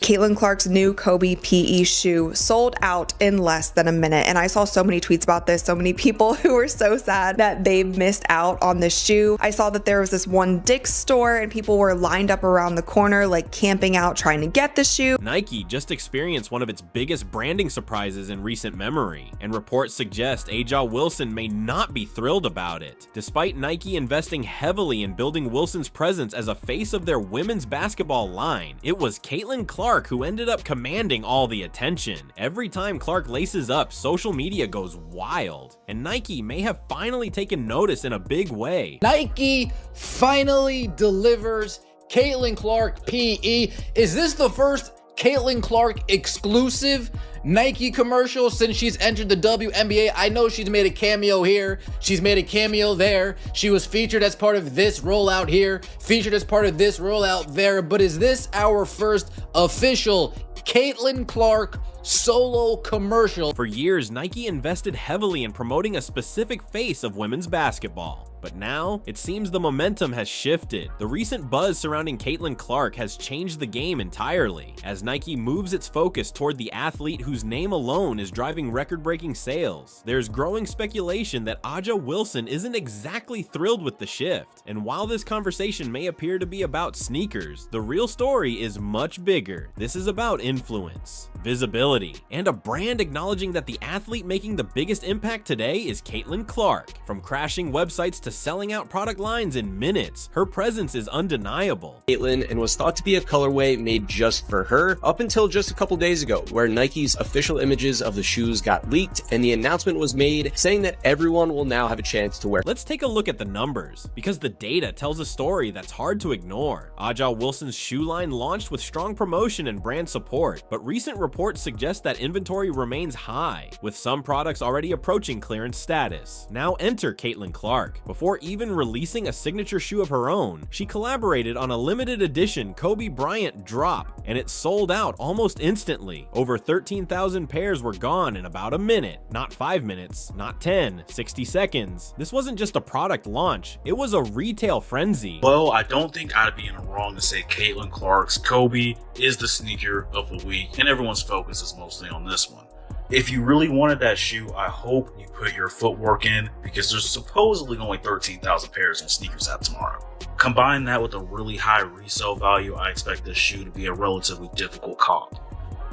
Caitlin Clark's new Kobe PE shoe sold out in less than a minute. And I saw so many tweets about this, so many people who were so sad that they missed out on this shoe. I saw that there was this one Dick's store and people were lined up around the corner, like camping out, trying to get the shoe. Nike just experienced one of its biggest branding surprises in recent memory, and reports suggest A'ja Wilson may not be thrilled about it. Despite Nike investing heavily in building Wilson's presence as a face of their women's basketball line, it was Caitlin Clark who ended up commanding all the attention. Every time Clark laces up, social media goes wild, and Nike may have finally taken notice in a big way. Nike finally delivers Caitlin Clark PE. Is this the first Caitlin Clark exclusive Nike commercial since she's entered the WNBA? I know she's made a cameo here, she's made a cameo there, she was featured as part of this rollout here, featured as part of this rollout there, but is this our first official Caitlin Clark solo commercial? For years, Nike invested heavily in promoting a specific face of women's basketball. But now, it seems the momentum has shifted. The recent buzz surrounding Caitlin Clark has changed the game entirely, as Nike moves its focus toward the athlete whose name alone is driving record-breaking sales. There's growing speculation that A'ja Wilson isn't exactly thrilled with the shift, and while this conversation may appear to be about sneakers, the real story is much bigger. This is about influence, visibility, and a brand acknowledging that the athlete making the biggest impact today is Caitlin Clark. From crashing websites to selling out product lines in minutes, her presence is undeniable. Caitlin, and was thought to be a colorway made just for her up until just a couple days ago, where Nike's official images of the shoes got leaked and the announcement was made saying that everyone will now have a chance to wear. Let's take a look at the numbers, because the data tells a story that's hard to ignore. A'ja Wilson's shoe line launched with strong promotion and brand support, but recent reports suggest that inventory remains high, with some products already approaching clearance status. Now enter Caitlin Clark. Before even releasing a signature shoe of her own, she collaborated on a limited edition Kobe Bryant drop, and it sold out almost instantly. Over 13,000 pairs were gone in about a minute. Not 5 minutes, not 10, 60 seconds. This wasn't just a product launch, it was a retail frenzy. Well, I don't think I'd be in the wrong to say Caitlin Clark's Kobe is the sneaker of the week, and everyone's focus is mostly on this one. If you really wanted that shoe, I hope you put your footwork in, because there's supposedly only 13,000 pairs on Sneakers App tomorrow. Combine that with a really high resale value, I expect this shoe to be a relatively difficult cop.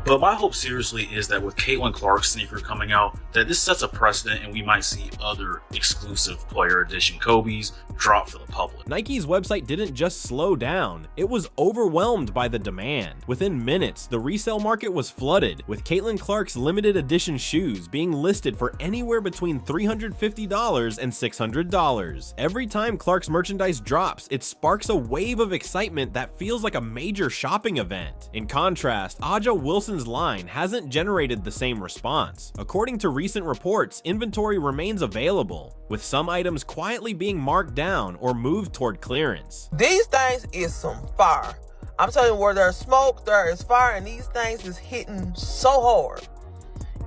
But my hope seriously is that with Caitlin Clark's sneaker coming out, that this sets a precedent and we might see other exclusive player edition Kobe's drop for the public. Nike's website didn't just slow down, it was overwhelmed by the demand. Within minutes, the resale market was flooded, with Caitlin Clark's limited edition shoes being listed for anywhere between $350 and $600. Every time Clark's merchandise drops, it sparks a wave of excitement that feels like a major shopping event. In contrast, A'ja Wilson's line hasn't generated the same response. According to recent reports, inventory remains available, with some items quietly being marked down or moved toward clearance. These things is some fire. I'm telling you, where there's smoke, there is fire, and these things is hitting so hard.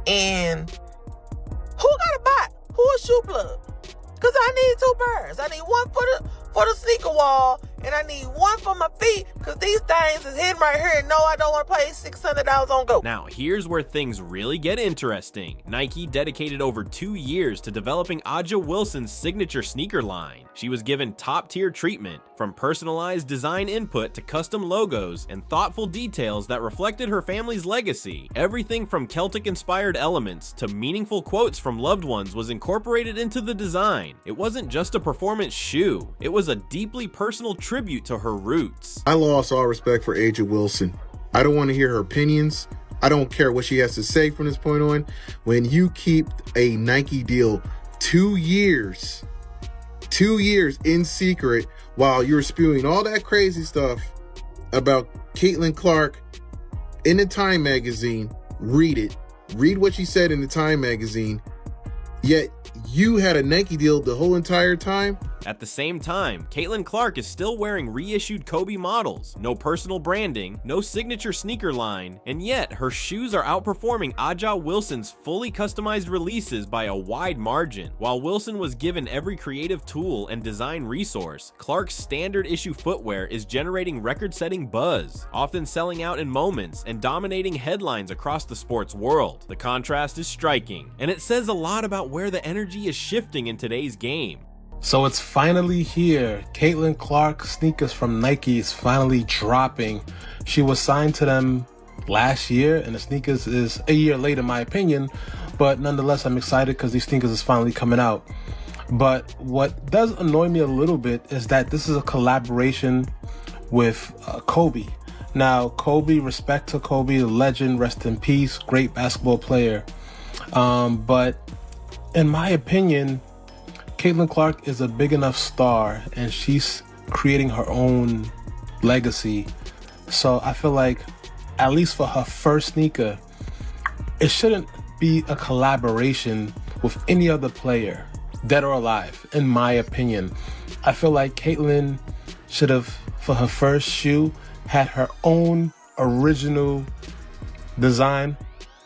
And who got a bot? Who a shoe plug? Because I need 2 pairs. I need one for the sneaker wall, and I need one for my feet, because these things is hidden right here. No, I don't want to pay $600 on go. Now, here's where things really get interesting. Nike dedicated over 2 years to developing A'ja Wilson's signature sneaker line. She was given top-tier treatment, from personalized design input to custom logos and thoughtful details that reflected her family's legacy. Everything from Celtic-inspired elements to meaningful quotes from loved ones was incorporated into the design. It wasn't just a performance shoe, it was a deeply personal tribute to her roots. I lost all respect for A'ja Wilson. I don't want to hear her opinions. I don't care what she has to say from this point on. When you keep a Nike deal 2 years in secret while you're spewing all that crazy stuff about Caitlin Clark in the Time magazine, read it. Read what she said in the Time magazine. Yet you had a Nike deal the whole entire time. At the same time, Caitlin Clark is still wearing reissued Kobe models, no personal branding, no signature sneaker line, and yet her shoes are outperforming Aja Wilson's fully customized releases by a wide margin. While Wilson was given every creative tool and design resource, Clark's standard issue footwear is generating record-setting buzz, often selling out in moments and dominating headlines across the sports world. The contrast is striking, and it says a lot about where the energy is shifting in today's game. So it's finally here. Caitlin Clark sneakers from Nike is finally dropping. She was signed to them last year, and the sneakers is a year late in my opinion, but nonetheless I'm excited because these sneakers is finally coming out. But what does annoy me a little bit is that this is a collaboration with Kobe. Now, Kobe, respect to Kobe, the legend, rest in peace, great basketball player. But in my opinion, Caitlin Clark is a big enough star and she's creating her own legacy. So I feel like, at least for her first sneaker, it shouldn't be a collaboration with any other player, dead or alive, in my opinion. I feel like Caitlin should have, for her first shoe, had her own original design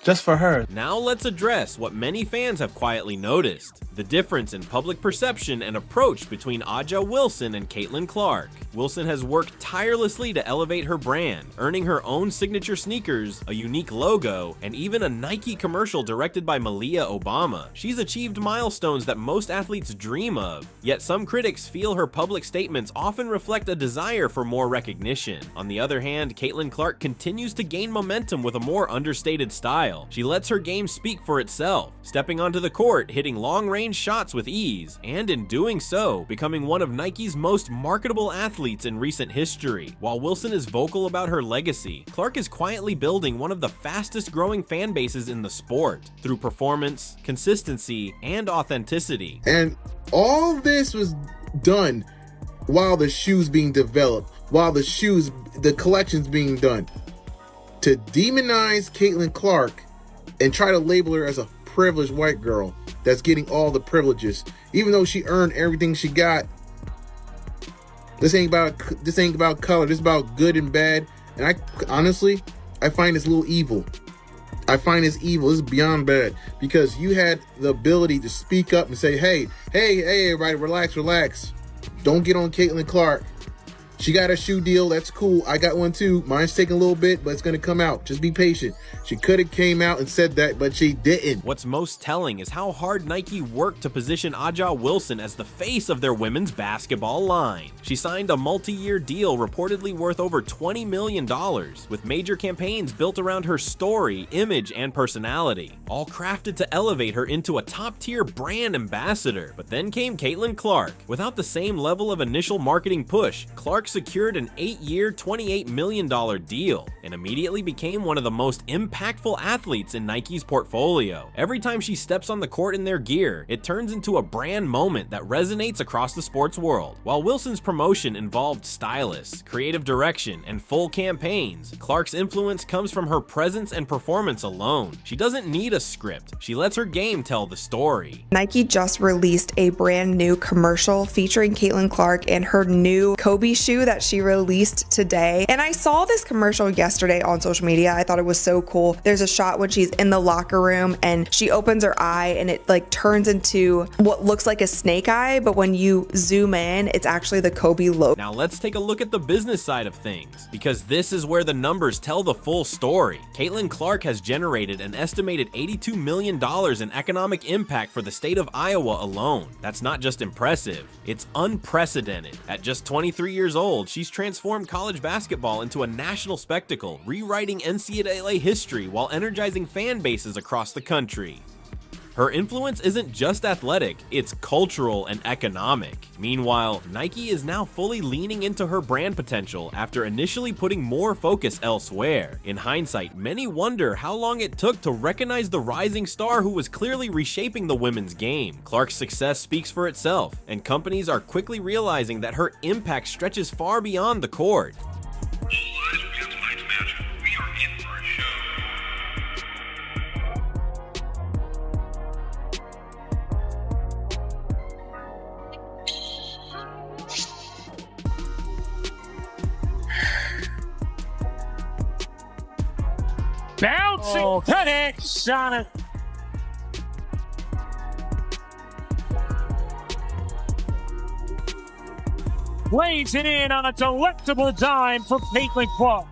just for her. Now let's address what many fans have quietly noticed: the difference in public perception and approach between Aja Wilson and Caitlin Clark. Wilson has worked tirelessly to elevate her brand, earning her own signature sneakers, a unique logo, and even a Nike commercial directed by Malia Obama. She's achieved milestones that most athletes dream of, yet some critics feel her public statements often reflect a desire for more recognition. On the other hand, Caitlin Clark continues to gain momentum with a more understated style. She lets her game speak for itself, stepping onto the court, hitting long-range shots with ease, and in doing so, becoming one of Nike's most marketable athletes in recent history. While Wilson is vocal about her legacy, Clark is quietly building one of the fastest-growing fan bases in the sport through performance, consistency, and authenticity. And all this was done while the shoes being developed, while the collections being done. To demonize Caitlin Clark and try to label her as a privileged white girl that's getting all the privileges, even though she earned everything she got. This ain't about color. This is about good and bad. And I honestly find this a little evil. I find this evil. This is beyond bad, because you had the ability to speak up and say, hey, everybody, relax. Don't get on Caitlin Clark. She got a shoe deal. That's cool. I got one too. Mine's taking a little bit, but it's going to come out. Just be patient. She could have came out and said that, but she didn't. What's most telling is how hard Nike worked to position Aja Wilson as the face of their women's basketball line. She signed a multi-year deal reportedly worth over $20 million, with major campaigns built around her story, image, and personality, all crafted to elevate her into a top-tier brand ambassador. But then came Caitlin Clark. Without the same level of initial marketing push, Clark secured an 8-year, $28 million deal and immediately became one of the most impactful athletes in Nike's portfolio. Every time she steps on the court in their gear, it turns into a brand moment that resonates across the sports world. While Wilson's promotion involved stylists, creative direction, and full campaigns, Clark's influence comes from her presence and performance alone. She doesn't need a script. She lets her game tell the story. Nike just released a brand new commercial featuring Caitlin Clark and her new Kobe shoe that she released today. And I saw this commercial yesterday on social media. I thought it was so cool. There's a shot when she's in the locker room and she opens her eye and it like turns into what looks like a snake eye, but when you zoom in, it's actually the Kobe logo. Now let's take a look at the business side of things, because this is where the numbers tell the full story. Caitlin Clark has generated an estimated $82 million in economic impact for the state of Iowa alone. That's not just impressive, it's unprecedented. At just 23 years old, she's transformed college basketball into a national spectacle, rewriting NCAA history while energizing fan bases across the country. Her influence isn't just athletic, it's cultural and economic. Meanwhile, Nike is now fully leaning into her brand potential after initially putting more focus elsewhere. In hindsight, many wonder how long it took to recognize the rising star who was clearly reshaping the women's game. Clark's success speaks for itself, and companies are quickly realizing that her impact stretches far beyond the court. Bouncing connects on it. Lays it in on a delectable dime for Caitlin Clark.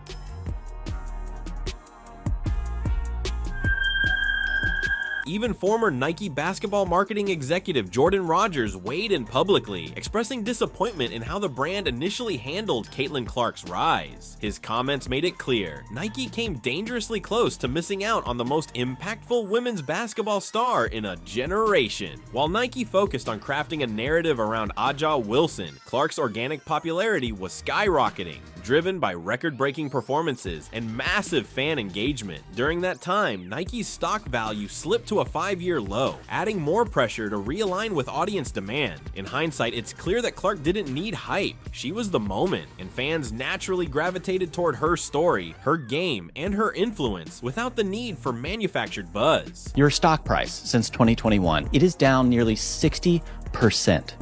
Even former Nike basketball marketing executive Jordan Rodgers weighed in publicly, expressing disappointment in how the brand initially handled Caitlin Clark's rise. His comments made it clear Nike came dangerously close to missing out on the most impactful women's basketball star in a generation. While Nike focused on crafting a narrative around Wnba Wilson, Clark's organic popularity was skyrocketing, driven by record-breaking performances and massive fan engagement. During that time, Nike's stock value slipped to a 5-year low, adding more pressure to realign with audience demand. In hindsight, it's clear that Clark didn't need hype. She was the moment, and fans naturally gravitated toward her story, her game, and her influence without the need for manufactured buzz. Your stock price since 2021, it is down nearly 60%.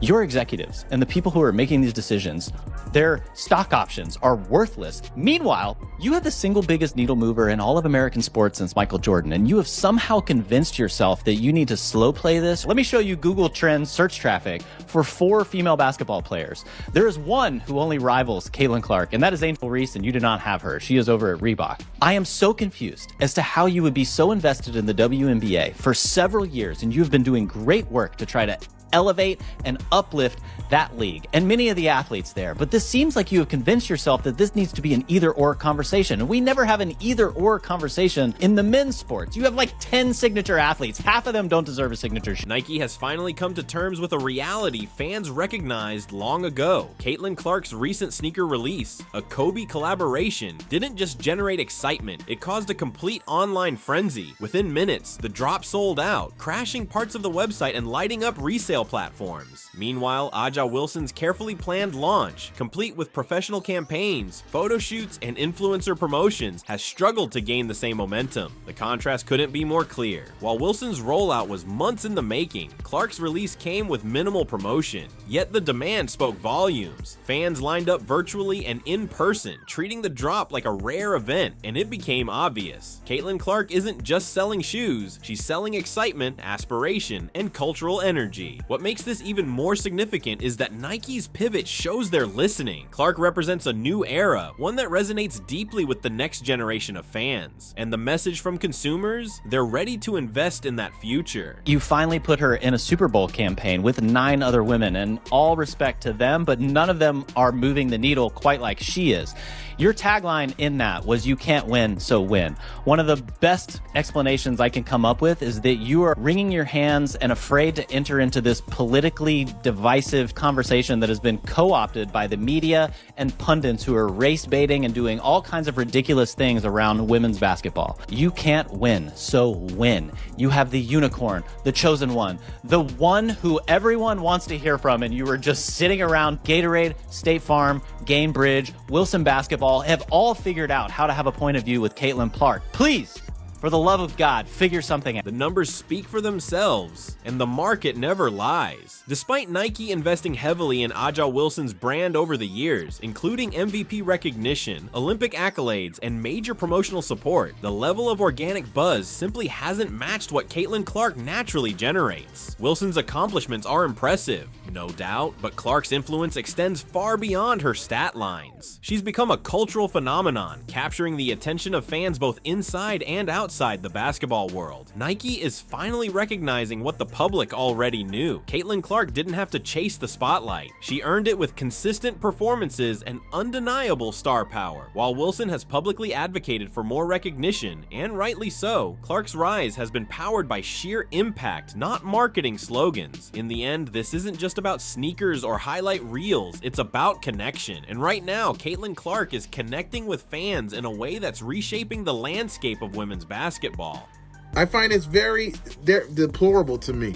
Your executives and the people who are making these decisions, their stock options are worthless. Meanwhile, you have the single biggest needle mover in all of American sports since Michael Jordan, and you have somehow convinced yourself that you need to slow play this. Let me show you Google Trends search traffic for 4 female basketball players. There is one who only rivals Caitlin Clark, and that is Angel Reese, and you do not have her. She is over at Reebok. I am so confused as to how you would be so invested in the WNBA for several years, and you have been doing great work to try to elevate and uplift that league and many of the athletes there. But this seems like you have convinced yourself that this needs to be an either-or conversation. And we never have an either-or conversation in the men's sports. You have like 10 signature athletes. Half of them don't deserve a signature. Nike has finally come to terms with a reality fans recognized long ago. Caitlin Clark's recent sneaker release, a Kobe collaboration, didn't just generate excitement, it caused a complete online frenzy. Within minutes, the drop sold out, crashing parts of the website and lighting up resale platforms. Meanwhile, Wnba Wilson's carefully planned launch, complete with professional campaigns, photo shoots, and influencer promotions, has struggled to gain the same momentum. The contrast couldn't be more clear. While Wilson's rollout was months in the making, Clark's release came with minimal promotion. Yet the demand spoke volumes. Fans lined up virtually and in person, treating the drop like a rare event, and it became obvious. Caitlin Clark isn't just selling shoes, she's selling excitement, aspiration, and cultural energy. What makes this even more significant is that Nike's pivot shows they're listening. Clark represents a new era, one that resonates deeply with the next generation of fans. And the message from consumers? They're ready to invest in that future. You finally put her in a Super Bowl campaign with 9 other women, and all respect to them, but none of them are moving the needle quite like she is. Your tagline in that was "You can't win, so win." One of the best explanations I can come up with is that you are wringing your hands and afraid to enter into this politically divisive conversation that has been co-opted by the media and pundits who are race baiting and doing all kinds of ridiculous things around women's basketball. You can't win, so win. You have the unicorn, the chosen one, the one who everyone wants to hear from, and you were just sitting around Gatorade, State Farm, Gainbridge, Wilson Basketball, have all figured out how to have a point of view with Caitlin Clark. Please, for the love of God, figure something out. The numbers speak for themselves, and the market never lies. Despite Nike investing heavily in Wnba Wilson's brand over the years, including MVP recognition, Olympic accolades, and major promotional support, the level of organic buzz simply hasn't matched what Caitlin Clark naturally generates. Wilson's accomplishments are impressive, no doubt, but Clark's influence extends far beyond her stat lines. She's become a cultural phenomenon, capturing the attention of fans both inside and outside the basketball world. Nike is finally recognizing what the public already knew. Caitlin Clark didn't have to chase the spotlight. She earned it with consistent performances and undeniable star power. While Wilson has publicly advocated for more recognition, and rightly so, Clark's rise has been powered by sheer impact, not marketing slogans. In the end, this isn't just about sneakers or highlight reels, it's about connection. And right now, Caitlin Clark is connecting with fans in a way that's reshaping the landscape of women's basketball. I find it's very deplorable to me.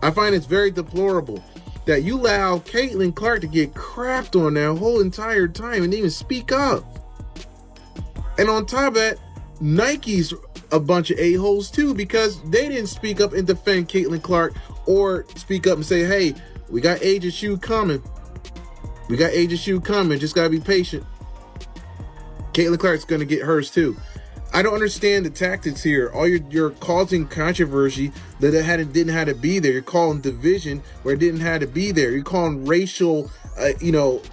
I find it's very deplorable that you allow Caitlin Clark to get crapped on that whole entire time and even speak up. And on top of that, Nike's a bunch of a-holes too, because they didn't speak up and defend Caitlin Clark or speak up and say, hey, we got Asia's shoe coming. We got Asia's shoe coming. Just got to be patient. Caitlin Clark's going to get hers too. I don't understand the tactics here. All you're causing controversy that didn't have to be there. You're calling division where it didn't have to be there. You're calling racial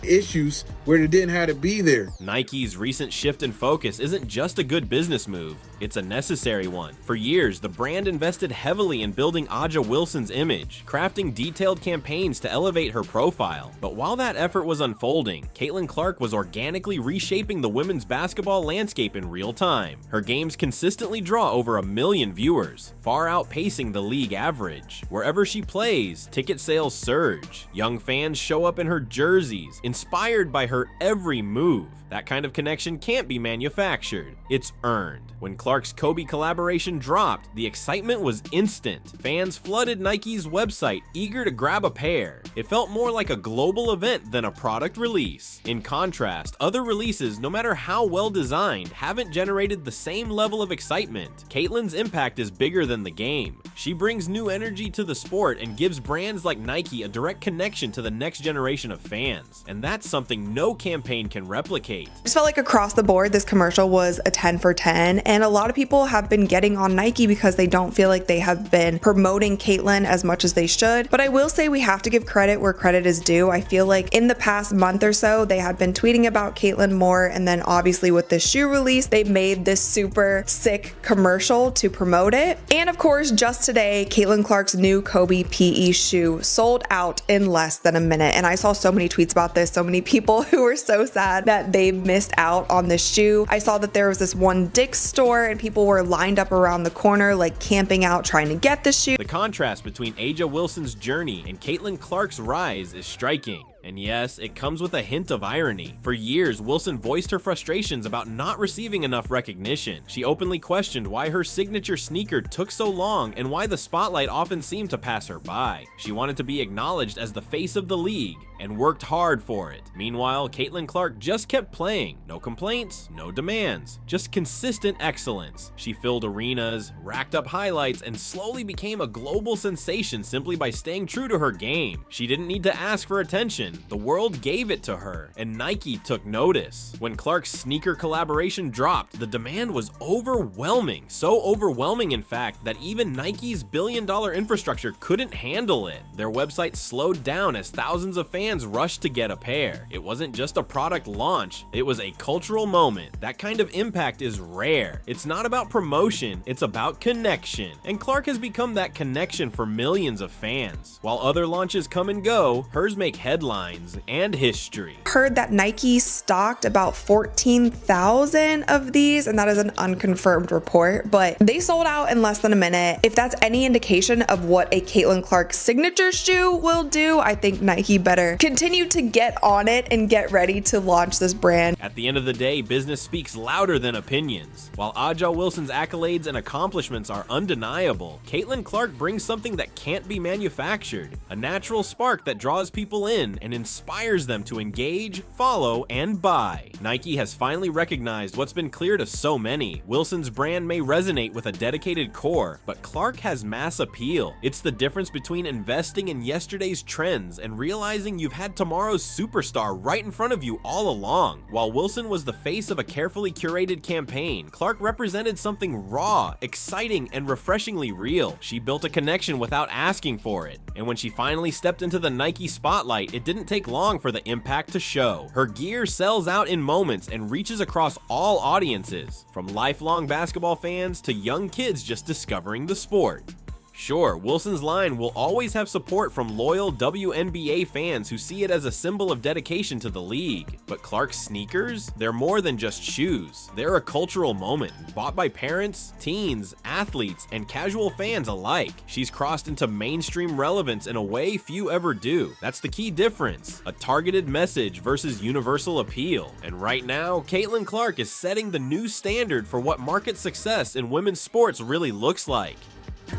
issues where it didn't have to be there. Nike's recent shift in focus isn't just a good business move, it's a necessary one. For years, the brand invested heavily in building A'ja Wilson's image, crafting detailed campaigns to elevate her profile. But while that effort was unfolding, Caitlin Clark was organically reshaping the women's basketball landscape in real time. Her games consistently draw over 1 million viewers, far outpacing the league average. Wherever she plays, ticket sales surge. Young fans show up in her jerseys, inspired by her every move. That kind of connection can't be manufactured, it's earned. When Clark's Kobe collaboration dropped, the excitement was instant. Fans flooded Nike's website, eager to grab a pair. It felt more like a global event than a product release. In contrast, other releases, no matter how well designed, haven't generated the same level of excitement. Caitlin's impact is bigger than the game. She brings new energy to the sport and gives brands like Nike a direct connection to the next generation of fans. And that's something no campaign can replicate. I just felt like across the board, this commercial was a 10 for 10, and a lot of people have been getting on Nike because they don't feel like they have been promoting Caitlin as much as they should. But I will say we have to give credit where credit is due. I feel like in the past month or so, they had been tweeting about Caitlin more, and then obviously with the shoe release, they made this super sick commercial to promote it. And of course, just today, Caitlin Clark's new Kobe PE shoe sold out in less than a minute. And I saw so many tweets about this, so many people who were so sad that they missed out on this shoe. I saw that there was this one Dick's store and people were lined up around the corner, like camping out, trying to get the shoe. The contrast between A'ja Wilson's journey and Caitlin Clark's rise is striking. And yes, it comes with a hint of irony. For years, Wilson voiced her frustrations about not receiving enough recognition. She openly questioned why her signature sneaker took so long and why the spotlight often seemed to pass her by. She wanted to be acknowledged as the face of the league and worked hard for it. Meanwhile, Caitlin Clark just kept playing. No complaints, no demands, just consistent excellence. She filled arenas, racked up highlights, and slowly became a global sensation simply by staying true to her game. She didn't need to ask for attention. The world gave it to her, and Nike took notice. When Clark's sneaker collaboration dropped, the demand was overwhelming. So overwhelming, in fact, that even Nike's billion-dollar infrastructure couldn't handle it. Their website slowed down as thousands of fans rushed to get a pair. It wasn't just a product launch, it was a cultural moment. That kind of impact is rare. It's not about promotion, it's about connection. And Clark has become that connection for millions of fans. While other launches come and go, hers make headlines and history. Heard that Nike stocked about 14,000 of these, and that is an unconfirmed report, but they sold out in less than a minute. If that's any indication of what a Caitlin Clark signature shoe will do, I think Nike better continue to get on it and get ready to launch this brand. At the end of the day, business speaks louder than opinions. While A'ja Wilson's accolades and accomplishments are undeniable, Caitlin Clark brings something that can't be manufactured, a natural spark that draws people in and inspires them to engage, follow, and buy. Nike has finally recognized what's been clear to so many. Wilson's brand may resonate with a dedicated core, but Clark has mass appeal. It's the difference between investing in yesterday's trends and realizing you've had tomorrow's superstar right in front of you all along. While Wilson was the face of a carefully curated campaign, Clark represented something raw, exciting, and refreshingly real. She built a connection without asking for it, and when she finally stepped into the Nike spotlight, it didn't take long for the impact to show. Her gear sells out in moments and reaches across all audiences, from lifelong basketball fans to young kids just discovering the sport. Sure, Wilson's line will always have support from loyal Wnba fans who see it as a symbol of dedication to the league. But Clark's sneakers? They're more than just shoes. They're a cultural moment, bought by parents, teens, athletes, and casual fans alike. She's crossed into mainstream relevance in a way few ever do. That's the key difference. A targeted message versus universal appeal. And right now, Caitlin Clark is setting the new standard for what market success in women's sports really looks like.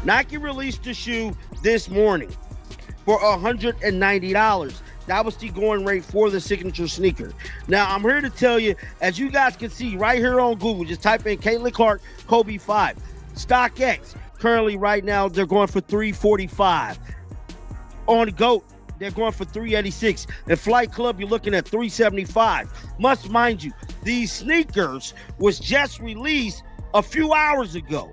Nike released the shoe this morning for $190. That was the going rate for the signature sneaker. Now, I'm here to tell you, as you guys can see right here on Google, just type in Caitlin Clark Kobe 5. StockX, currently right now, they're going for $345. On GOAT, they're going for $386. And Flight Club, you're looking at $375. Must mind you, these sneakers was just released a few hours ago.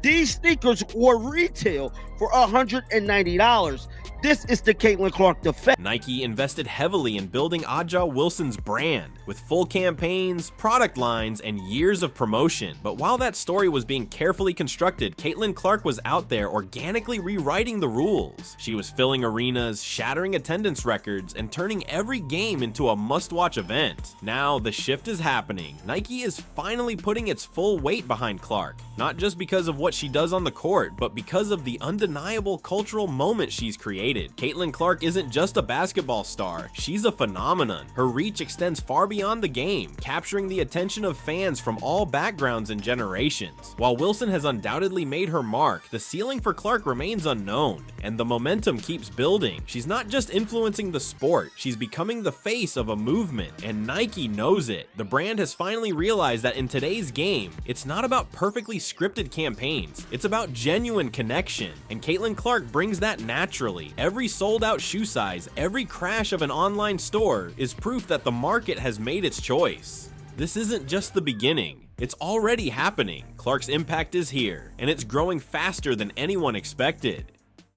These sneakers were retail for $190. This is the Caitlin Clark defense. Nike invested heavily in building Aja Wilson's brand, with full campaigns, product lines, and years of promotion. But while that story was being carefully constructed, Caitlin Clark was out there organically rewriting the rules. She was filling arenas, shattering attendance records, and turning every game into a must-watch event. Now, the shift is happening. Nike is finally putting its full weight behind Clark, not just because of what she does on the court, but because of the undeniable cultural moment she's created. Caitlin Clark isn't just a basketball star, she's a phenomenon. Her reach extends far beyond the game, capturing the attention of fans from all backgrounds and generations. While Wilson has undoubtedly made her mark, the ceiling for Clark remains unknown, and the momentum keeps building. She's not just influencing the sport, she's becoming the face of a movement, and Nike knows it. The brand has finally realized that in today's game, it's not about perfectly scripted campaigns, it's about genuine connection, and Caitlin Clark brings that naturally. Every sold-out shoe size, every crash of an online store is proof that the market has made its choice. This isn't just the beginning, it's already happening. Clark's impact is here, and it's growing faster than anyone expected.